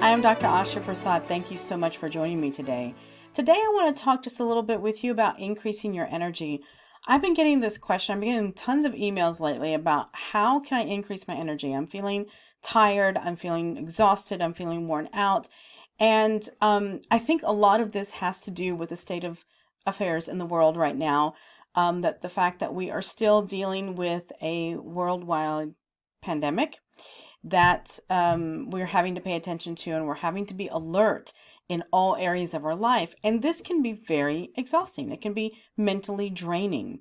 I am Dr. Asha Prasad. Thank you so much for joining me today. Today, I want to talk just a little bit with you about increasing your energy. I've been getting this question. I've been getting tons of emails lately about how can I increase my energy? I'm feeling tired. I'm feeling exhausted. I'm feeling worn out. And I think a lot of this has to do with the state of affairs in the world right now. That the fact that we are still dealing with a worldwide pandemic that we're having to pay attention to, and we're having to be alert in all areas of our life. And this can be very exhausting. It can be mentally draining.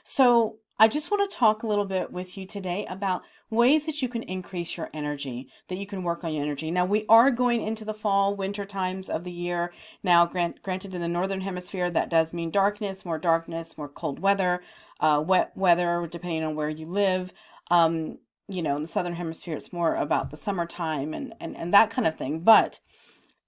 So I just want to talk a little bit with you today about ways that you can increase your energy, that you can work on your energy. Now, we are going into the fall, winter times of the year. Now, granted, in the Northern Hemisphere, that does mean darkness, more cold weather, wet weather, depending on where you live. In the Southern Hemisphere, it's more about the summertime and that kind of thing. But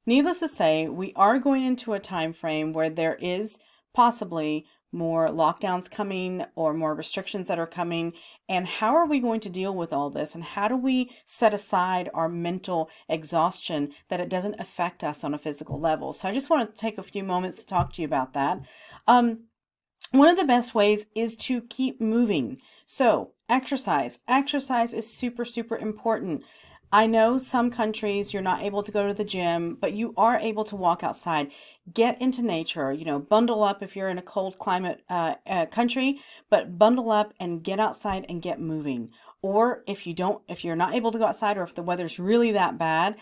needless to say, we are going into a time frame where there is possibly more lockdowns coming or more restrictions that are coming. And how are we going to deal with all this? And how do we set aside our mental exhaustion that it doesn't affect us on a physical level? So I just want to take a few moments to talk to you about that. One of the best ways is to keep moving. So exercise. Exercise is super, super important. I know some countries you're not able to go to the gym, but you are able to walk outside. Get into nature, bundle up if you're in a cold climate country, but bundle up and get outside and get moving. Or if you're not able to go outside, or if the weather's really that bad,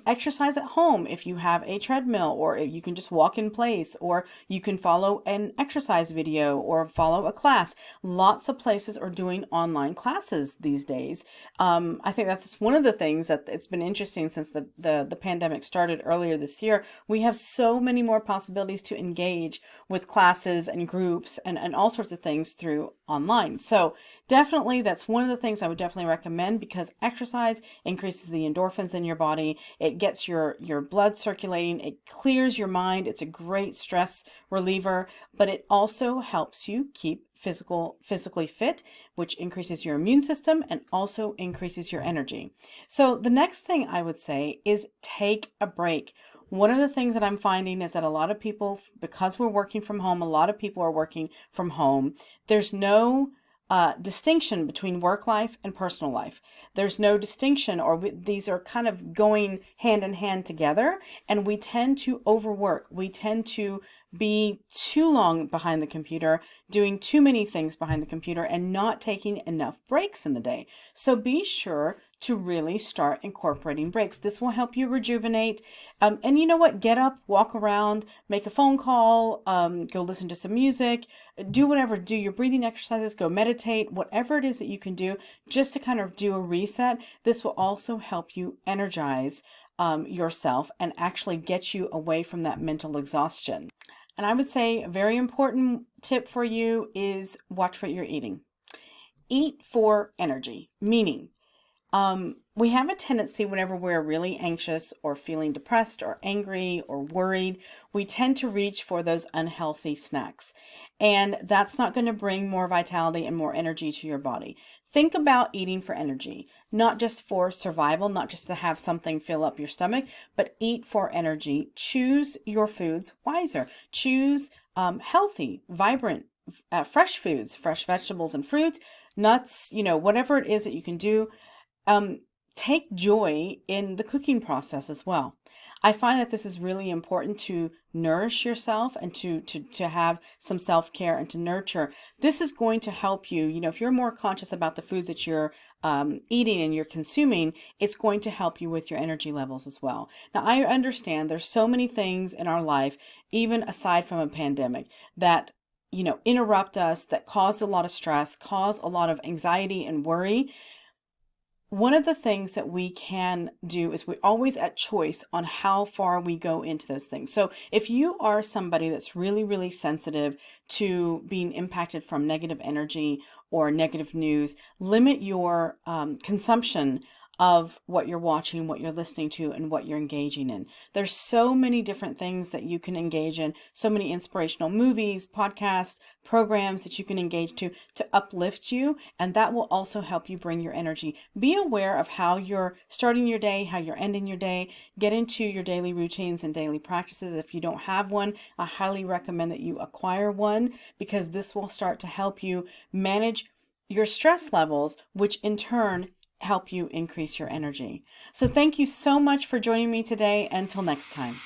exercise at home if you have a treadmill, or you can just walk in place, or you can follow an exercise video or follow a class. Lots of places are doing online classes these days. I think that's one of the things that it's been interesting since the pandemic started earlier this year. We have so many more possibilities to engage with classes and groups and all sorts of things through online. So definitely, that's one of the things I would definitely recommend, because exercise increases the endorphins in your body. It gets your blood circulating. It clears your mind. It's a great stress reliever, but it also helps you keep physically fit, which increases your immune system and also increases your energy. So the next thing I would say is take a break. One of the things that I'm finding is that a lot of people, because we're working from home, a lot of people are working from home. There's no distinction between work life and personal life. There's no distinction, or these are kind of going hand in hand together, and we tend to overwork. We tend to be too long behind the computer, doing too many things behind the computer, and not taking enough breaks in the day. So be sure to really start incorporating breaks. This will help you rejuvenate. And you know what? Get up, walk around, make a phone call, go listen to some music, do whatever, do your breathing exercises, go meditate, whatever it is that you can do just to kind of do a reset. This will also help you energize yourself and actually get you away from that mental exhaustion. And I would say a very important tip for you is watch what you're eating. Eat for energy, meaning we have a tendency whenever we're really anxious or feeling depressed or angry or worried, we tend to reach for those unhealthy snacks. And that's not going to bring more vitality and more energy to your body. Think about eating for energy, not just for survival, not just to have something fill up your stomach, but eat for energy. Choose your foods wiser. Choose healthy, vibrant, fresh foods, fresh vegetables and fruit, nuts, whatever it is that you can do. Take joy in the cooking process as well. I find that this is really important to nourish yourself and to have some self-care and to nurture. This is going to help you, if you're more conscious about the foods that you're eating and you're consuming, it's going to help you with your energy levels as well. Now, I understand there's so many things in our life, even aside from a pandemic, that interrupt us, that cause a lot of stress, cause a lot of anxiety and worry. One of the things that we can do is we're always at choice on how far we go into those things. So if you are somebody that's really, really sensitive to being impacted from negative energy or negative news, limit your consumption of what you're watching, what you're listening to, and what you're engaging in. There's so many different things that you can engage in, so many inspirational movies, podcasts, programs that you can engage to uplift you, and that will also help you bring your energy. Be aware of how you're starting your day, how you're ending your day. Get into your daily routines and daily practices. If you don't have one, I highly recommend that you acquire one, because this will start to help you manage your stress levels, which in turn help you increase your energy. So thank you so much for joining me today. Until next time.